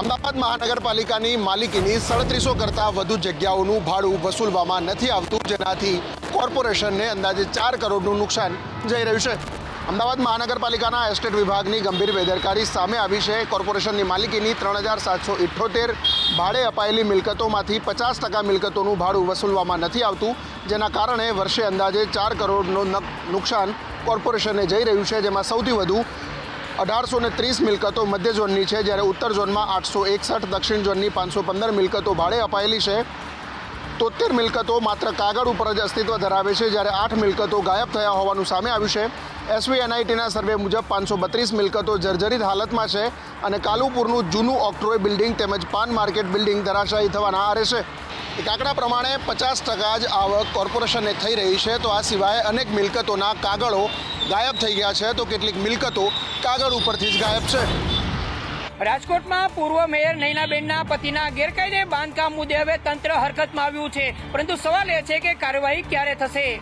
અમદાવાદ મહાનગરપાલિકાની માલિકીની 3700 કરતાં વધુ જગ્યાઓનું ભાડું વસૂલવામાં નથી આવતું, જેનાથી કોર્પોરેશનને અંદાજે 4 કરોડનું નુકસાન જઈ રહ્યું છે. અમદાવાદ મહાનગરપાલિકાના એસ્ટેટ વિભાગની ગંભીર બેદરકારી સામે આવી છે. કોર્પોરેશનની માલિકીની 3778 ભાડે અપાયેલી મિલકતોમાંથી 50% મિલકતોનું ભાડું વસૂલવામાં નથી આવતું, જેના કારણે વર્ષે અંદાજે 4 કરોડનું નુકસાન કોર્પોરેશનને જઈ રહ્યું છે, જેમાં સૌથી વધુ 1830 મિલકતો મધ્ય ઝોનની છે, જ્યારે ઉત્તર ઝોનમાં 861, દક્ષિણ ઝોનની 515 મિલકતો ભાડે અપાયેલી છે. 73 મિલકતો માત્ર કાગળ ઉપર જ અસ્તિત્વ ધરાવે છે, જ્યારે 8 મિલકતો ગાયબ થયા હોવાનું સામે આવ્યું છે. SVNITના સર્વે મુજબ 532 મિલકતો જર્જરિત હાલતમાં છે અને કાલુપુરનું જૂનું ઓક્ટ્રોય બિલ્ડિંગ તેમજ પાન માર્કેટ બિલ્ડિંગ ધરાશાયી થવાના આરે છે. એક આંકડા પ્રમાણે 50% જ આવક કોર્પોરેશનને થઈ રહી છે, તો આ સિવાય અનેક મિલકતોના કાગળો ગાયબ થઈ ગયા છે, તો કેટલીક મિલકતો કાગળ ઉપરથી જ ગાયબ છે. રાજકોટમાં પૂર્વ મેયર નયનાબેનના પતિના ગેરકાયદે બાંધકામ મુદ્દે હવે તંત્ર હરકતમાં આવ્યું છે, પરંતુ સવાલ એ છે કે કાર્યવાહી ક્યારે થશે.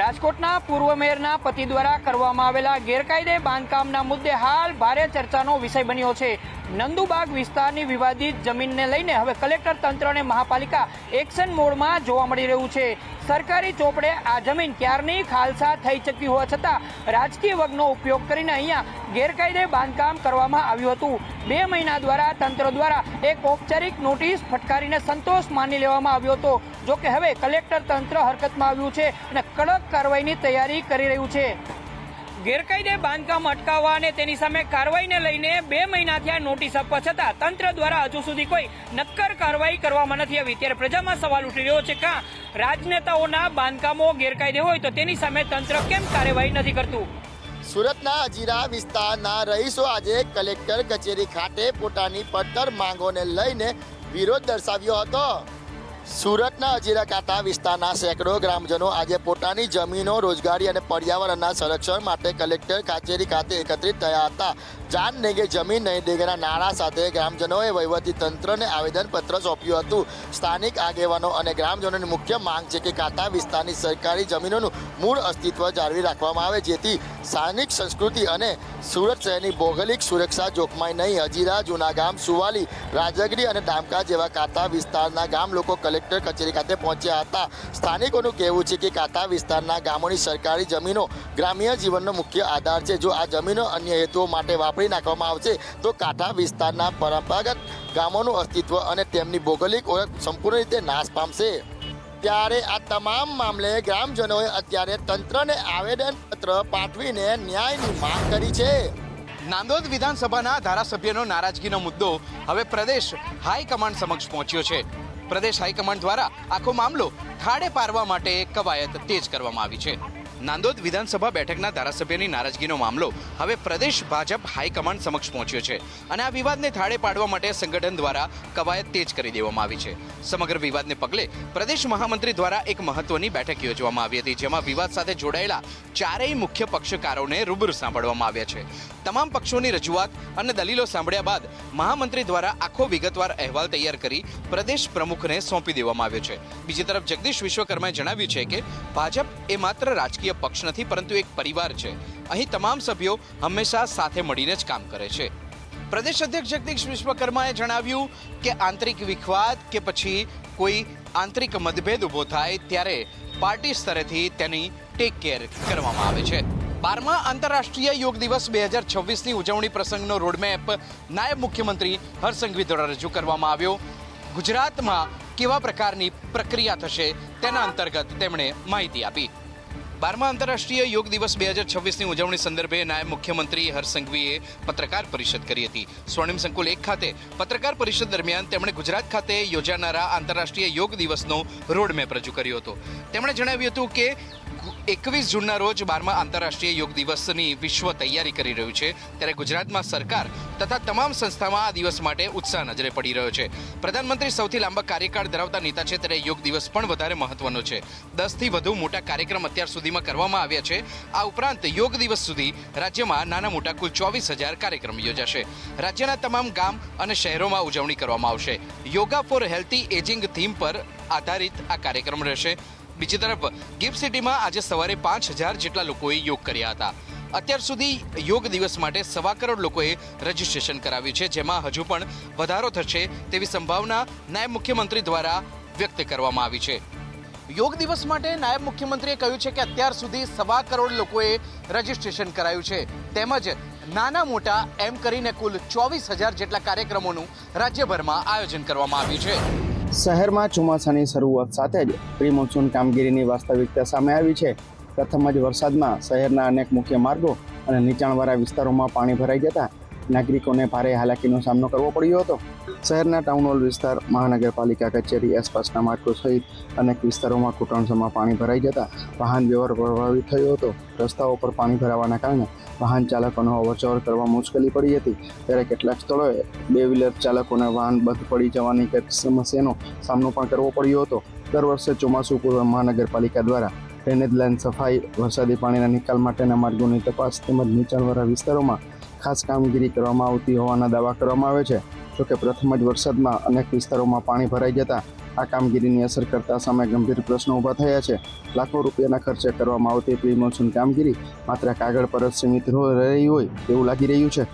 રાજકોટના પૂર્વ મેયરના પતિ દ્વારા કરવામાં આવેલા ગેરકાયદે બાંધકામના મુદ્દે હાલ ભારે ચર્ચાનો વિષય બન્યો છે. નંદુબાગ વિસ્તારની વિવાદિત જમીનને લઈને હવે કલેક્ટર તંત્ર અને મહાપાલિકા એક્શન મોડમાં જોવા મળી રહ્યું છે. સરકારી ચોપડે આ જમીન ક્યારની ખાલસા થઈ ચૂકી હોવા છતાં રાજકીય વર્ગનો ઉપયોગ કરીને અહીંયા ગેરકાયદે બાંધકામ કરવામાં આવ્યું હતું. 2 મહિના દ્વારા તંત્ર દ્વારા એક ઔપચારિક નોટિસ ફટકારીને સંતોષ માની લેવામાં આવ્યો હતો. જો કે હવે કલેક્ટર તંત્ર હરકતમાં આવ્યું છે અને કડક કાર્યવાહીની તૈયારી કરી રહ્યું છે. ગેરકાયદે બાંધકામ અટકાવવા અને તેની સામે કાર્યવાહીને લઈને 2 મહિનાથી આ નોટિસ આપવા છતાં તંત્ર દ્વારા હજુ સુધી કોઈ નક્કર કાર્યવાહી કરવામાં નથી આવી. ત્યારે પ્રજામાં સવાલ ઉઠી રહ્યો છે કે રાજનેતાઓના બાંધકામો ગેરકાયદે હોય તો તેની સામે તંત્ર કેમ કાર્યવાહી નથી કરતું. સુરતના અજીરા વિસ્તારના રહીશો આજે કલેક્ટર કચેરી ખાતે પોતાની પડતર માંગોને લઈને વિરોધ દર્શાવ્યો હતો. સુરતના અજીરા કાંઠા વિસ્તારના સેંકડો ગ્રામજનો આજે પોતાની જમીનો, રોજગારી અને પર્યાવરણના સંરક્ષણ માટે કલેક્ટર કચેરી ખાતે એકત્રિત થયા હતા. જાન દેગે જમીન નહીં દેગેના નારા સાથે ગ્રામજનોએ વહીવટી તંત્રને આવેદનપત્ર સોંપ્યું હતું. સ્થાનિક આગેવાનો અને ગ્રામજનોની મુખ્ય માંગ છે કે કાંઠા વિસ્તારની સરકારી જમીનોનું મૂળ અસ્તિત્વ જાળવી રાખવામાં આવે, જેથી સ્થાનિક સંસ્કૃતિ અને સુરત શહેરની ભૌગોલિક સુરક્ષા જોખમાય નહીં. હજીરા, જૂનાગામ, સુવાલી, રાજગીરી અને ડામકા જેવા કાંઠા વિસ્તારના ગામ લોકો કલેક્ટર કચેરી ખાતે પહોંચ્યા હતા. સ્થાનિકોનું કહેવું છે કે કાંઠા વિસ્તારના ગામોની સરકારી જમીનો ગ્રામ્ય જીવનનો મુખ્ય આધાર છે. જો આ જમીનો અન્ય હેતુઓ માટે વાપરી નાખવામાં આવશે તો કાંઠા વિસ્તારના પરંપરાગત ગામોનું અસ્તિત્વ અને તેમની ભૌગોલિક ઓળખ સંપૂર્ણ રીતે નાશ પામશે. ત્યારે આ તમામ મામલે ગ્રામજનોએ અત્યારે તંત્રને આવેદનપત્ર પાઠવીને ન્યાયની માંગ કરી છે. નાંદોદ વિધાનસભાના ધારાસભ્યનો નારાજગીનો મુદ્દો હવે પ્રદેશ હાઈકમાન્ડ સમક્ષ પહોંચ્યો છે. પ્રદેશ હાઈકમાન્ડ દ્વારા આખો મામલો ઠાડે પાડવા માટે કવાયત તેજ કરવામાં આવી છે. નાંદોદ વિધાનસભા બેઠકના ધારાસભ્યની નારાજગીનો મામલો હવે પ્રદેશ ભાજપ હાઈકમાન્ડ સમક્ષ પહોંચ્યો છે અને આ વિવાદને થાળે પાડવા માટે સંગઠન દ્વારા કવાયત તેજ કરી દેવામાં આવી છે. સમગ્ર વિવાદને પગલે પ્રદેશ મહામંત્રી દ્વારા એક મહત્વની બેઠક યોજવામાં આવી હતી, જેમાં વિવાદ સાથે જોડાયેલા ચારેય મુખ્ય પક્ષકારોને રૂબરૂ સાંભળવામાં આવ્યા છે. તમામ પક્ષોની રજૂઆત અને દલીલો સાંભળ્યા બાદ મહામંત્રી દ્વારા આખો વિગતવાર અહેવાલ તૈયાર કરી પ્રદેશ પ્રમુખને સોંપી દેવામાં આવ્યો છે. બીજી તરફ જગદીશ વિશ્વકર્માએ જણાવ્યું છે કે ભાજપ એ માત્ર રાજકીય પક્ષ નથી, પરંતુ એક પરિવાર છે. અહીં તમામ સભ્યો હંમેશા સાથે મળીને જ કામ કરે છે. પ્રદેશ અધ્યક્ષ જગદીશ વિશ્વકર્માએ જણાવ્યું કે આંતરિક વિખવાદ કે પછી કોઈ આંતરિક મતભેદ ઊભો થાય ત્યારે પાર્ટી સ્તરેથી તેની ટેક કેર કરવામાં આવે છે. 12મા આંતરરાષ્ટ્રીય યોગ દિવસ 2026ની ઉજવણી પ્રસંગનો રોડમેપ નાયબ મુખ્યમંત્રી હર્ષ સંઘવી દ્વારા રજૂ કરવામાં આવ્યો. ગુજરાતમાં કેવા પ્રકારની પ્રક્રિયા થશે તેના અંતર્ગત તેમણે માહિતી આપી. 12મા આંતરરાષ્ટ્રીય યોગ દિવસ 2026ની ઉજવણી સંદર્ભે નાયબ મુખ્યમંત્રી હર્ષ સંઘવીએ પત્રકાર પરિષદ કરી હતી. સ્વર્ણિમ સંકુલ 1 ખાતે પત્રકાર પરિષદ દરમિયાન તેમણે ગુજરાત ખાતે યોજાનારા આંતરરાષ્ટ્રીય યોગ દિવસનો રોડમેપ રજૂ કર્યો હતો. તેમણે જણાવ્યું હતું કે 21 જૂનના રોજ 12મા આંતરરાષ્ટ્રીય યોગ દિવસની વિશ્વ તૈયારી કરી રહ્યું છે, ત્યારે ગુજરાતમાં સરકાર તથા તમામ સંસ્થામાં આ દિવસ માટે ઉત્સાહ નજરે પડી રહ્યો છે. પ્રધાનમંત્રી સૌથી લાંબા કાર્યકાળ ધરાવતા નેતા છે, ત્યારે યોગ દિવસ પણ વધારે મહત્વનો છે. 10થી વધુ મોટા કાર્યક્રમ અત્યાર સુધીમાં કરવામાં આવ્યા છે. આ ઉપરાંત યોગ દિવસ સુધી રાજ્યમાં નાના મોટા કુલ 24,000 કાર્યક્રમ યોજાશે. રાજ્યના તમામ ગામ અને શહેરોમાં ઉજવણી કરવામાં આવશે. Yoga for healthy ageing theme પર આધારિત આ કાર્યક્રમ રહેશે. બીજી તરફ ગિફ્ટ સિટીમાં આજે સવારે 5,000 જેટલા લોકોએ યોગ કર્યા હતા. અત્યાર સુધી યોગ દિવસ માટે 1.25 કરોડ લોકોએ રજીસ્ટ્રેશન કરાવ્યું છે, જેમાં હજુ પણ વધારો થશે તેવી સંભાવના નાયબ મુખ્યમંત્રી દ્વારા વ્યક્ત કરવામાં આવી છે. યોગ દિવસ માટે નાયબ મુખ્યમંત્રીએ કહ્યું છે કે અત્યાર સુધી 1.25 કરોડ લોકોએ રજીસ્ટ્રેશન કરાયું છે, તેમજ નાના મોટા એમ કરીને કુલ 24,000 જેટલા કાર્યક્રમોનું રાજ્યભરમાં આયોજન કરવામાં આવ્યું છે. શહેરમાં ચોમાસાની શરૂઆત સાથે જ પ્રી મોન્સૂન કામગીરીની વાસ્તવિકતા સામે આવી છે. પ્રથમ જ વરસાદમાં શહેરના અનેક મુખ્ય માર્ગો અને નીચાણવાળા વિસ્તારોમાં પાણી ભરાઈ જતા નાગરિકોને ભારે હાલાકીનો સામનો કરવો પડ્યો હતો. શહેરના ટાઉન હોલ વિસ્તાર, મહાનગરપાલિકા કચેરી આસપાસના માર્ગો સહિત અનેક વિસ્તારોમાં ઘૂંટણસમાં પાણી ભરાઈ જતા વાહન વ્યવહાર પ્રભાવિત થયો હતો. રસ્તાઓ પર પાણી ભરાવાના કારણે વાહન ચાલકોને અવરજવર કરવા મુશ્કેલી પડી હતી. ત્યારે કેટલાક સ્થળોએ 2 વ્હીલર ચાલકોને વાહન બંધ પડી જવાની સમસ્યાનો સામનો પણ કરવો પડ્યો હતો. દર વર્ષે ચોમાસું પૂર્વે મહાનગરપાલિકા દ્વારા ડ્રેનેજ લાઇન સફાઈ, વરસાદી પાણીના નિકાલ માટેના માર્ગોની તપાસ તેમજ નીચાણવાળા વિસ્તારોમાં ખાસ કામગીરી કરવામાં આવતી હોવાના દાવા કરવામાં આવે છે. જોકે પ્રથમ જ વરસાદમાં અનેક વિસ્તારોમાં પાણી ભરાઈ જતા આ કામગીરીની અસરકર્તા સામે ગંભીર પ્રશ્નો ઊભા થયા છે. લાખો રૂપિયાના ખર્ચે કરવામાં આવતી પ્રી મોન્સૂન કામગીરી માત્ર કાગળ પર જ સીમિત રહી હોય તેવું લાગી રહ્યું છે.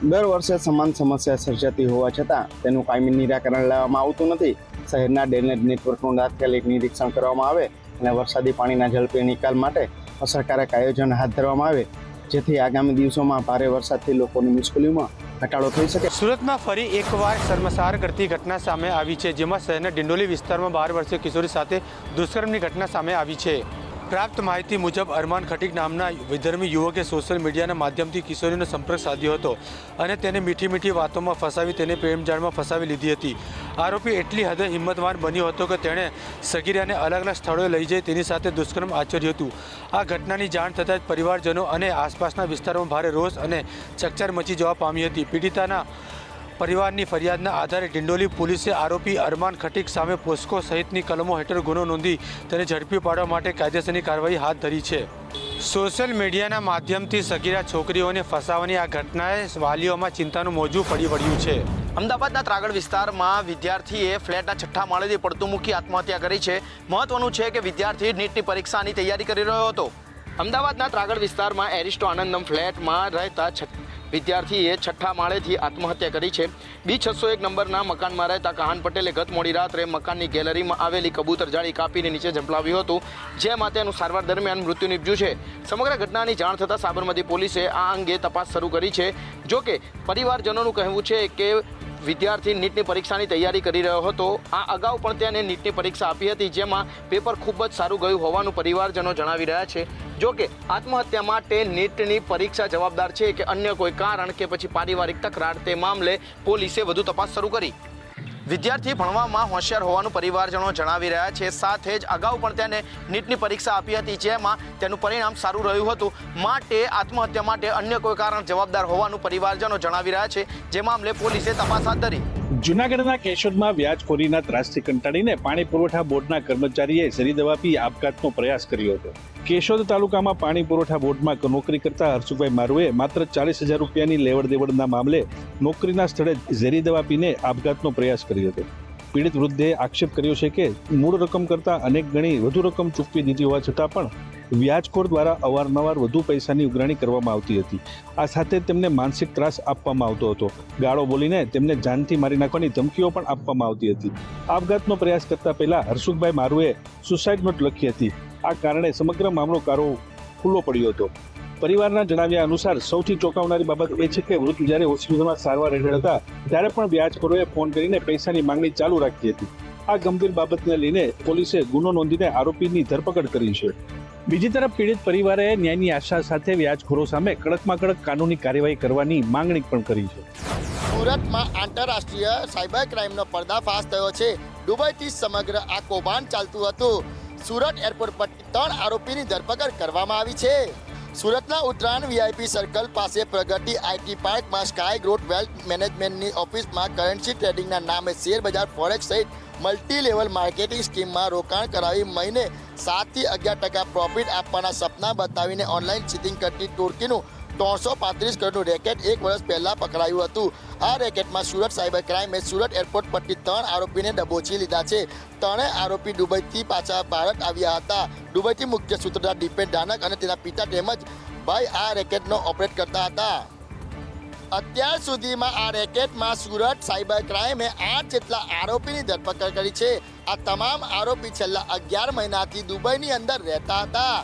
દર વર્ષે સમાન સમસ્યા સર્જાતી હોવા છતાં તેનું કાયમી નિરાકરણ લાવવામાં આવતું નથી. શહેરના ડ્રેનેજ નેટવર્કનું તાત્કાલિક નિરીક્ષણ કરવામાં આવે અને વરસાદી પાણીના ઝડપી નિકાલ માટે અસરકારક આયોજન હાથ ધરવામાં આવે, જેથી આગામી દિવસોમાં ભારે વરસાદથી લોકોની મુશ્કેલીઓમાં ઘટાડો થઈ શકે. સુરતમાં ફરી એકવાર શર્મસાર કરતી ઘટના સામે આવી છે, જેમાં શહેરના ડિંડોલી વિસ્તારમાં 12 વર્ષીય કિશોરી સાથે દુષ્કર્મની ઘટના સામે આવી છે. પ્રાપ્ત માહિતી મુજબ અરમાન ખટીક નામના વિધર્મી યુવકે સોશિયલ મીડિયાના માધ્યમથી કિશોરીનો સંપર્ક સાધ્યો હતો અને તેને મીઠી મીઠી વાતોમાં ફસાવી તેને પ્રેમજાળમાં ફસાવી લીધી હતી. આરોપી એટલી હદે હિંમતવાન બન્યો હતો કે તેણે સગીરાને અલગ અલગ સ્થળોએ લઈ જઈ તેની સાથે દુષ્કર્મ આચર્યું હતું. આ ઘટનાની જાણ થતાં જ પરિવારજનો અને આસપાસના વિસ્તારોમાં ભારે રોષ અને ચકચાર મચી જવા પામી હતી. પીડિતાના પરિવારની ફરિયાદના આધારે ડિંડોલી પોલીસે આરોપી અરમાન ખટીક સામે પોસ્કો સહિતની કલમો હેઠળ ગુનો નોંધી તેને ઝડપી પાડવા માટે કાયદેસરની કાર્યવાહી હાથ ધરી છે. સોશિયલ મીડિયાના માધ્યમથી સગીરા છોકરીઓને ફસાવવાની આ ઘટનાએ વાલીઓમાં ચિંતાનું મોજું ફરી વળ્યું છે. અમદાવાદના ત્રાગડ વિસ્તારમાં વિદ્યાર્થીએ ફ્લેટના 6થા માળેથી પડતું મૂકી આત્મહત્યા કરી છે. મહત્વનું છે કે વિદ્યાર્થી નીટની પરીક્ષાની તૈયારી કરી રહ્યો હતો. અમદાવાદના ત્રાગડ વિસ્તારમાં એરિસ્ટો આનંદમ ફ્લેટમાં રહેતા વિદ્યાર્થીએ 6થા માળેથી આત્મહત્યા કરી છે. B601 નંબરના મકાનમાં રહેતા કહાન પટેલે ગત મોડી રાત્રે મકાનની ગેલેરીમાં આવેલી કબૂતર જાળી કાપીને નીચે ઝંપલાવ્યું હતું, જેમાં તેનું સારવાર દરમિયાન મૃત્યુ નીપજ્યું છે. સમગ્ર ઘટનાની જાણ થતાં સાબરમતી પોલીસે આ અંગે તપાસ શરૂ કરી છે. જોકે પરિવારજનોનું કહેવું છે કે વિદ્યાર્થી નીટની પરીક્ષાની તૈયારી કરી રહ્યો હતો. આ અગાઉ પણ તેને નીટની પરીક્ષા આપી હતી, જેમાં પેપર ખૂબ જ સારું ગયું હોવાનું પરિવારજનો જણાવી રહ્યા છે. જોકે આત્મહત્યા માટે નીટની પરીક્ષા જવાબદાર છે કે અન્ય કોઈ કારણ કે પછી પારિવારિક તકરાર, તે મામલે પોલીસે વધુ તપાસ શરૂ કરી. વિદ્યાર્થી ભણવામાં હોશિયાર હોવાનું પરિવારજનો જણાવી રહ્યા છે. સાથે જ અગાઉ પણ તેને નીટની પરીક્ષા આપી હતી, જેમાં તેનું પરિણામ સારું રહ્યું હતું. માટે આત્મહત્યા માટે અન્ય કોઈ કારણ જવાબદાર હોવાનું પરિવારજનો જણાવી રહ્યા છે, જે મામલે પોલીસે તપાસ હાથ ધરી. જૂનાગઢના કેશોદમાં વ્યાજખોરીના ત્રાસથી કંટાળીને પાણી પુરવઠા બોર્ડના કર્મચારીએ ઝેરી દવા પી આપઘાતનો પ્રયાસ કર્યો હતો. કેશોદ તાલુકામાં પાણી પુરવઠા બોર્ડમાં નોકરી કરતા હર્ષુભાઈ મારુએ માત્ર 40,000 રૂપિયાની લેવડ દેવડના મામલે નોકરીના સ્થળે ઝેરી દવા પીને આપઘાતનો પ્રયાસ કર્યો હતો. પીડિત વૃદ્ધે આક્ષેપ કર્યો છે કે મૂળ રકમ કરતાં અનેક ગણી વધુ રકમ ચૂકવી દીધી હોવા છતાં પણ વ્યાજખોર દ્વારા અવારનવાર વધુ પૈસાની ઉઘરાણી કરવામાં આવતી હતી. આ સાથે તેમને માનસિક ત્રાસ આપવામાં આવતો હતો. ગાળો બોલીને તેમને જાનથી મારી નાખવાની ધમકીઓ પણ આપવામાં આવતી હતી. આપઘાતનો પ્રયાસ કરતા પહેલા હર્ષુભાઈ મારુએ સુસાઇડ નોટ લખી હતી. આ કારણે સમગ્ર મામલો ખુલ્લો પડ્યો હતો. પરિવારના જણાવ્યા અનુસાર સૌથી ચોંકાવનારી બાબત એ છે કે વૃદ્ધ જ્યારે હોસ્પિટલમાં સારવાર હેઠળ હતા ત્યારે પણ વ્યાજખોરોએ ફોન કરીને પૈસાની માંગણી ચાલુ રાખી હતી. આ ગંભીર બાબતને લઈને પોલીસે ગુનો નોંધીને આરોપીની ધરપકડ કરી છે. બીજી તરફ પીડિત પરિવારે ન્યાયની આશા સાથે વ્યાજખોરો સામે કડકમાં કડક કાનૂની કાર્યવાહી કરવાની માંગણી પણ કરી છે. સુરતમાં આંતરરાષ્ટ્રીય સાયબર ક્રાઇમનો પર્દાફાશ થયો છે. દુબઈથી સમગ્ર આ કૌભાંડ ચાલતું હતું. સુરત એરપોર્ટ પર 3 આરોપીની ધરપકડ કરવામાં આવી છે. સુરતના ઉત્તરાયણ VIP સર્કલ પાસે પ્રગતિ IT પાર્કમાં સ્કાય ગ્રોથ વેલ્થ મેનેજમેન્ટની ઓફિસમાં કરન્સી ટ્રેડિંગના નામે શેર બજાર ફોરેક્સ સહિત મલ્ટી લેવલ માર્કેટિંગ સ્કીમમાં રોકાણ કરાવી મહિને 7% પ્રોફિટ આપવાના સપના બતાવીને ઓનલાઈન ચીટિંગ કરતી ટોળકીનું 335 કરોડનું રેકેટ 1 વર્ષ પહેલા પકડાયું હતું. આ રેકેટમાં સુરત સાયબર ક્રાઇમે સુરત એરપોર્ટ પરથી 3 આરોપીને દબોચી લીધા છે. 3 આરોપી દુબઈથી પાછા ભારત આવ્યા હતા. દુબઈથી મુખ્ય સૂત્રધાર દીપેન ડાનક અને તેના પિતા તેમજ ભાઈ આ રેકેટનો ઓપરેટ કરતા હતા. અત્યાર સુધીમાં આ રેકેટમાં સુરત સાયબર ક્રાઇમે 8 જેટલા આરોપીની ધરપકડ કરી છે. આ તમામ આરોપી છેલ્લા 11 મહિનાથી દુબઈની અંદર રહેતા હતા.